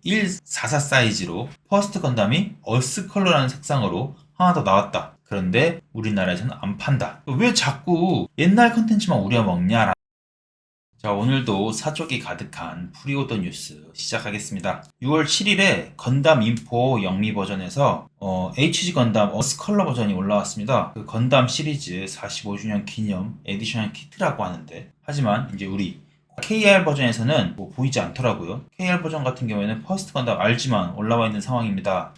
144 사이즈로 퍼스트 건담이 얼스 컬러라는 색상으로 하나 더 나왔다. 그런데 우리나라에서는 안 판다. 왜 자꾸 옛날 컨텐츠만 우려먹냐? 자, 오늘도 사족이 가득한 프리오더 뉴스 시작하겠습니다. 6월 7일에 건담 인포 영미 버전에서 HG 건담 어스 컬러 버전이 올라왔습니다. 그 건담 시리즈 45주년 기념 에디셔널 키트라고 하는데, 하지만 이제 우리 KR 버전에서는 뭐 보이지 않더라고요. KR 버전 같은 경우에는 퍼스트 건담 R지만 올라와 있는 상황입니다.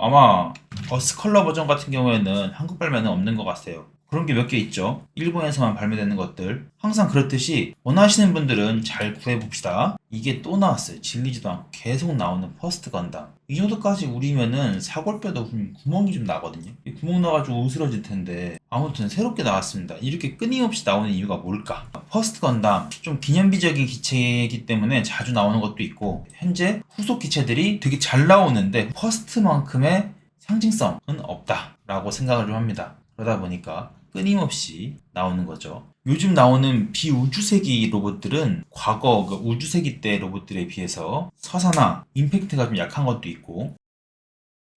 아마 어스 컬러 버전 같은 경우에는 한국 발매는 없는 것 같아요. 그런 게 몇 개 있죠. 일본에서만 발매되는 것들. 항상 그렇듯이 원하시는 분들은 잘 구해봅시다. 이게 또 나왔어요. 질리지도 않고 계속 나오는 퍼스트 건담. 이 정도까지 우리면은 사골뼈도 구멍이 좀 나거든요. 이 구멍 나가지고 으스러질 텐데, 아무튼 새롭게 나왔습니다. 이렇게 끊임없이 나오는 이유가 뭘까? 퍼스트 건담 좀 기념비적인 기체이기 때문에 자주 나오는 것도 있고, 현재 후속 기체들이 되게 잘 나오는데 퍼스트만큼의 상징성은 없다라고 생각을 좀 합니다. 그러다 보니까 끊임없이 나오는 거죠. 요즘 나오는 비우주세기 로봇들은 과거 그 우주세기 때 로봇들에 비해서 서사나 임팩트가 좀 약한 것도 있고,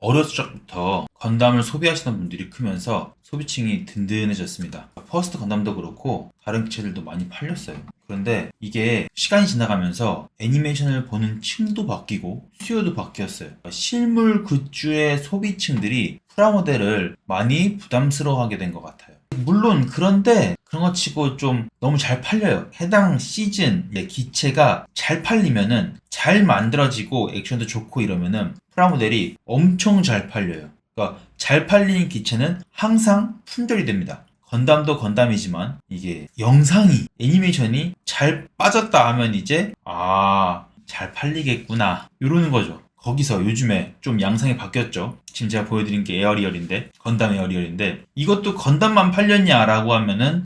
어렸을 적부터 건담을 소비하시는 분들이 크면서 소비층이 든든해졌습니다. 퍼스트 건담도 그렇고 다른 기체들도 많이 팔렸어요. 그런데 이게 시간이 지나가면서 애니메이션을 보는 층도 바뀌고 수요도 바뀌었어요. 실물 굿즈의 소비층들이 프라모델을 많이 부담스러워하게 된 것 같아요. 물론 그런데 그런 거 치고 좀 너무 잘 팔려요. 해당 시즌의 기체가 잘 팔리면은, 잘 만들어지고 액션도 좋고 이러면은 프라모델이 엄청 잘 팔려요. 그러니까 잘 팔리는 기체는 항상 품절이 됩니다. 건담도 건담이지만 이게 영상이, 애니메이션이 잘 빠졌다 하면 이제 잘 팔리겠구나 이러는 거죠. 거기서 요즘에 좀 양상이 바뀌었죠. 지금 제가 보여드린 게 에어리얼인데, 건담 에어리얼인데, 이것도 건담만 팔렸냐라고 하면은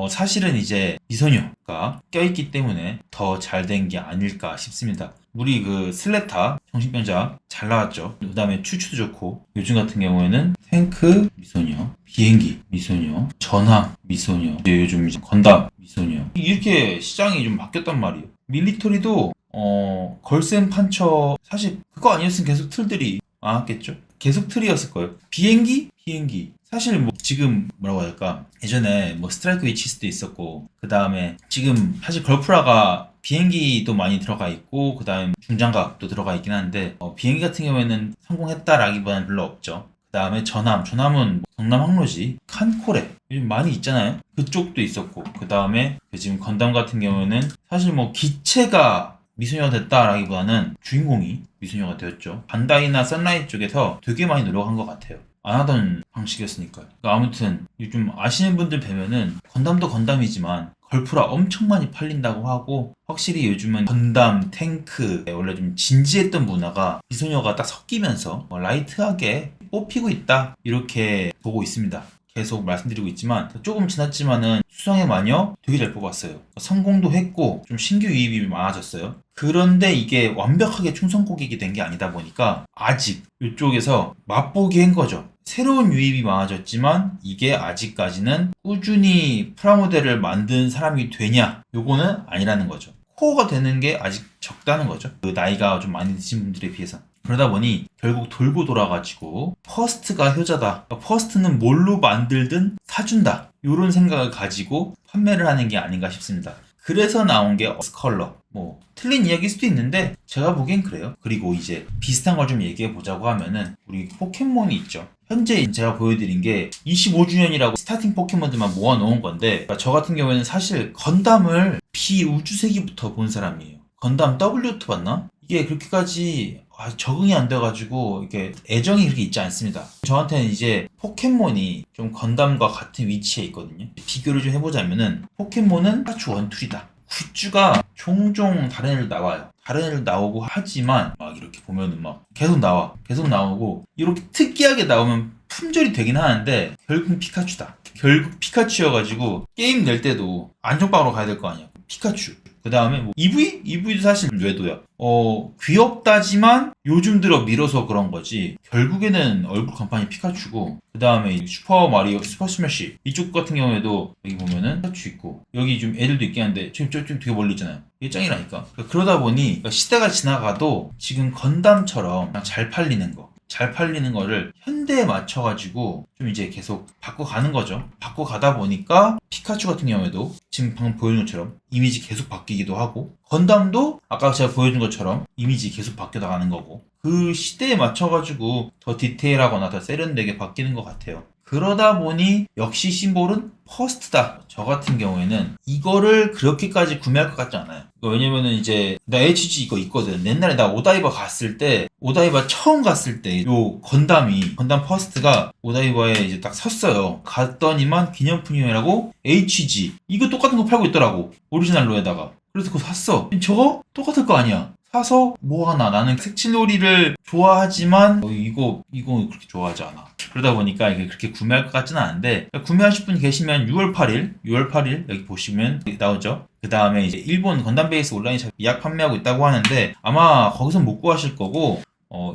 사실은 이제 미소녀가 껴있기 때문에 더 잘 된 게 아닐까 싶습니다. 우리 그 슬레타 정신병자 잘 나왔죠. 그 다음에 추추도 좋고, 요즘 같은 경우에는 탱크 미소녀, 비행기 미소녀, 전함 미소녀, 이제 요즘 이제 건담 미소녀, 이렇게 시장이 좀 바뀌었단 말이에요. 밀리터리도 걸센 판처, 사실 그거 아니었으면 계속 틀들이 많았겠죠? 계속 틀이었을 거예요. 비행기 사실 뭐 지금 뭐라고 해야 될까, 예전에 뭐 스트라이크 위치스도 있었고, 그 다음에 지금 사실 걸프라가 비행기도 많이 들어가 있고, 그 다음에 중장갑도 들어가 있긴 한데, 비행기 같은 경우에는 성공했다라기보다는 별로 없죠. 그 다음에 전함은 뭐 경남 항로지, 칸코레 요즘 많이 있잖아요. 그쪽도 있었고, 그 다음에 지금 건담 같은 경우에는 사실 뭐 기체가 미소녀가 됐다라기보다는 주인공이 미소녀가 되었죠. 반다이나 선라이트 쪽에서 되게 많이 노력한 것 같아요. 안 하던 방식이었으니까요. 그러니까 아무튼 요즘 아시는 분들 뵈면은 건담도 건담이지만 걸프라 엄청 많이 팔린다고 하고, 확실히 요즘은 건담, 탱크, 원래 좀 진지했던 문화가 미소녀가 딱 섞이면서 라이트하게 뽑히고 있다, 이렇게 보고 있습니다. 계속 말씀드리고 있지만 조금 지났지만은 수성의 마녀 되게 잘 뽑았어요. 성공도 했고 좀 신규 유입이 많아졌어요. 그런데 이게 완벽하게 충성고객이 된 게 아니다 보니까 아직 이쪽에서 맛보기 한 거죠. 새로운 유입이 많아졌지만 이게 아직까지는 꾸준히 프라모델을 만든 사람이 되냐, 요거는 아니라는 거죠. 코어가 되는 게 아직 적다는 거죠. 그 나이가 좀 많이 드신 분들에 비해서. 그러다 보니 결국 돌고 돌아가지고 퍼스트가 효자다, 퍼스트는 뭘로 만들든 사준다, 이런 생각을 가지고 판매를 하는 게 아닌가 싶습니다. 그래서 나온 게 어스컬러. 뭐 틀린 이야기일 수도 있는데 제가 보기엔 그래요. 그리고 이제 비슷한 걸 좀 얘기해 보자고 하면은 우리 포켓몬이 있죠. 현재 제가 보여드린 게 25주년이라고 스타팅 포켓몬들만 모아놓은 건데, 그러니까 저 같은 경우에는 사실 건담을 비우주세기부터 본 사람이에요. 건담 W2 봤나? 이게 그렇게까지 적응이 안 돼가지고 이게 애정이 그렇게 있지 않습니다. 저한테는 이제 포켓몬이 좀 건담과 같은 위치에 있거든요. 비교를 좀 해보자면은 포켓몬은 피카츄 원툴이다. 굿즈가 종종 다른 애들 나와요. 다른 애들 나오고 하지만 막 이렇게 보면은 막 계속 나오고 이렇게 특이하게 나오면 품절이 되긴 하는데 결국 피카츄다. 결국 피카츄여가지고 게임 낼 때도 안정빵으로 가야 될 거 아니야. 피카츄. 그 다음에 뭐 EV? EV도 사실 뇌도야. 귀엽다지만 요즘 들어 밀어서 그런 거지, 결국에는 얼굴 간판이 피카츄고, 그 다음에 슈퍼 마리오, 슈퍼 스매시 이쪽 같은 경우에도 여기 보면은 피카츄 있고, 여기 좀 애들도 있긴 한데 좀 되게 멀리 있잖아요. 이게 짱이라니까. 그러다 보니 시대가 지나가도 지금 건담처럼 그냥 잘 팔리는 거를 현대에 맞춰가지고 좀 이제 계속 바꿔가는 거죠. 바꿔가다 보니까 피카츄 같은 경우에도 지금 방금 보여준 것처럼 이미지 계속 바뀌기도 하고, 건담도 아까 제가 보여준 것처럼 이미지 계속 바뀌어 나가는 거고, 그 시대에 맞춰가지고 더 디테일하거나 더 세련되게 바뀌는 것 같아요. 그러다 보니 역시 심볼은 퍼스트다. 저 같은 경우에는 이거를 그렇게까지 구매할 것 같지 않아요. 왜냐면은 이제 나 HG 이거 있거든. 옛날에 나 오다이바 갔을 때, 오다이바 처음 갔을 때 요 건담 퍼스트가 오다이바에 이제 딱 섰어요. 갔더니만 기념품이라고 HG 이거 똑같은 거 팔고 있더라고. 오리지널로에다가. 그래서 그거 샀어. 저거 똑같을 거 아니야. 사서 뭐 하나, 나는 색칠놀이를 좋아하지만 이거 그렇게 좋아하지 않아. 그러다 보니까 이게 그렇게 구매할 것 같지는 않은데, 구매하실 분 계시면 6월 8일 여기 보시면 나오죠. 그 다음에 이제 일본 건담 베이스 온라인 샵 예약 판매하고 있다고 하는데 아마 거기서 못 구하실 거고,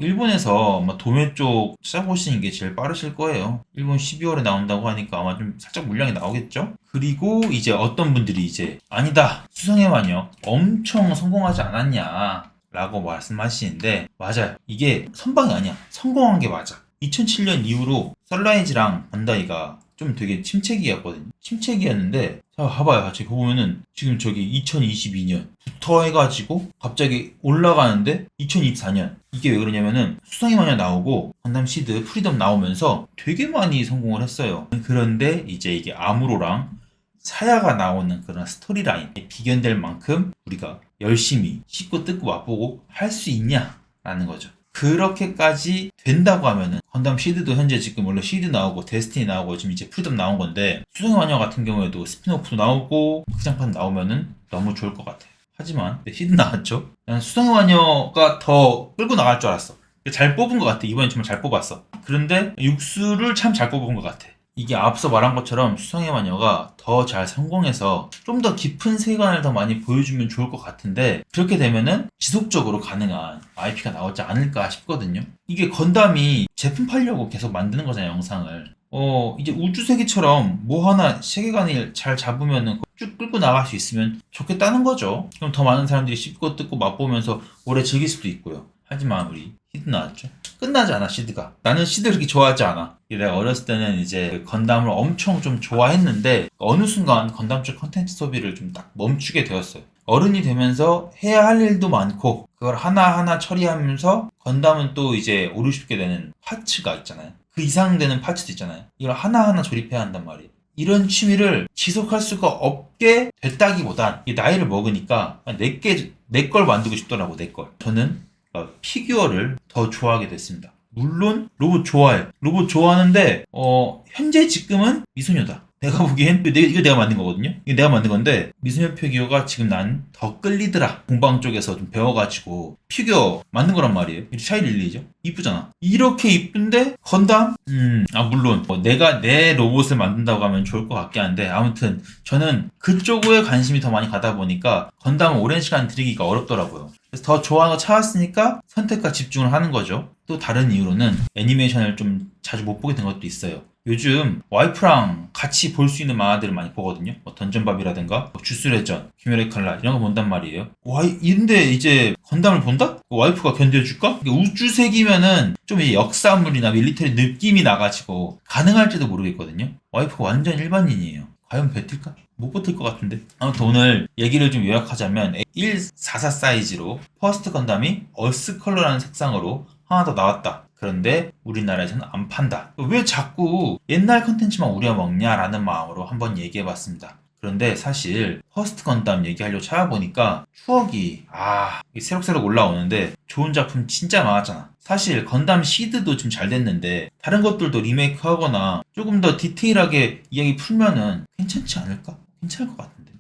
일본에서 아마 도매 쪽 찾아보시는 게 제일 빠르실 거예요. 일본 12월에 나온다고 하니까 아마 좀 살짝 물량이 나오겠죠? 그리고 이제 어떤 분들이 이제 아니다, 수성의 마녀 엄청 성공하지 않았냐 라고 말씀하시는데, 맞아요. 이게 선방이 아니야. 성공한 게 맞아. 2007년 이후로 썬라이즈랑 반다이가 좀 되게 침체기였는데, 자 봐봐요. 같이 보면은 지금 저기 2022년부터 해가지고 갑자기 올라가는데 2024년, 이게 왜 그러냐면은 수성의 마녀 나오고 건담 시드 프리덤 나오면서 되게 많이 성공을 했어요. 그런데 이제 이게 아무로랑 사야가 나오는 그런 스토리라인에 비견될 만큼 우리가 열심히 씹고 뜯고 맛보고 할 수 있냐라는 거죠. 그렇게까지 된다고 하면은 건담 시드도 현재 지금 원래 시드 나오고 데스티니 나오고 지금 이제 프리덤 나온 건데, 수성의 마녀 같은 경우에도 스피노프도 나오고 극장판 나오면은 너무 좋을 것 같아요. 하지만 시드 나왔죠. 난 수성의 마녀가 더 끌고 나갈 줄 알았어. 잘 뽑은 것 같아. 이번엔 정말 잘 뽑았어. 그런데 육수를 참 잘 뽑은 것 같아. 이게 앞서 말한 것처럼 수성의 마녀가 더 잘 성공해서 좀 더 깊은 세계관을 더 많이 보여주면 좋을 것 같은데, 그렇게 되면은 지속적으로 가능한 IP가 나오지 않을까 싶거든요. 이게 건담이 제품 팔려고 계속 만드는 거잖아요, 영상을. 이제 우주세계처럼 뭐 하나 세계관을 잘 잡으면은 쭉 끌고 나갈 수 있으면 좋겠다는 거죠. 그럼 더 많은 사람들이 씹고 뜯고 맛보면서 오래 즐길 수도 있고요. 하지만 우리 시드 나왔죠. 끝나지 않아, 시드가. 나는 시드 그렇게 좋아하지 않아. 내가 어렸을 때는 이제 건담을 엄청 좀 좋아했는데 어느 순간 건담 쪽 컨텐츠 소비를 좀 딱 멈추게 되었어요. 어른이 되면서 해야 할 일도 많고 그걸 하나하나 처리하면서 건담은 또 이제 오르고 싶게 되는 파츠가 있잖아요. 그 이상 되는 파츠도 있잖아요. 이걸 하나하나 조립해야 한단 말이에요. 이런 취미를 지속할 수가 없게 됐다기보단 나이를 먹으니까 내 걸 만들고 싶더라고, 내 걸. 저는 피규어를 더 좋아하게 됐습니다. 물론 로봇 좋아해. 로봇 좋아하는데 현재 지금은 미소녀다. 내가 보기엔 이거 내가 만든 거거든요. 이거 내가 만든 건데 미소녀 피규어가 지금 난 더 끌리더라. 공방 쪽에서 좀 배워가지고 피규어 만든 거란 말이에요. 이 샤이 릴리죠. 이쁘잖아. 이렇게 이쁜데 건담? 물론 내가 내 로봇을 만든다고 하면 좋을 것 같긴 한데, 아무튼 저는 그쪽에 관심이 더 많이 가다 보니까 건담을 오랜 시간 들이기가 어렵더라고요. 그래서 더 좋아하는 거 찾았으니까 선택과 집중을 하는 거죠. 또 다른 이유로는 애니메이션을 좀 자주 못 보게 된 것도 있어요. 요즘 와이프랑 같이 볼 수 있는 만화들을 많이 보거든요. 던전밥이라든가 주스레전, 귀멸의 칼날 이런 거 본단 말이에요. 근데 이제 건담을 본다? 와이프가 견뎌줄까? 우주색이면은 좀 이제 역사물이나 밀리터리 느낌이 나가지고 가능할지도 모르겠거든요. 와이프가 완전 일반인이에요. 과연 뱉을까? 못 버틸 것 같은데. 아무튼 오늘 얘기를 좀 요약하자면 144 사이즈로 퍼스트 건담이 얼스 컬러라는 색상으로 하나 더 나왔다. 그런데 우리나라에서는 안 판다. 왜 자꾸 옛날 컨텐츠만 우려먹냐라는 마음으로 한번 얘기해봤습니다. 그런데 사실 퍼스트 건담 얘기하려고 찾아보니까 추억이 새록새록 올라오는데 좋은 작품 진짜 많았잖아. 사실 건담 시드도 좀 잘 됐는데 다른 것들도 리메이크 하거나 조금 더 디테일하게 이야기 풀면은 괜찮지 않을까? 괜찮을 것 같은데.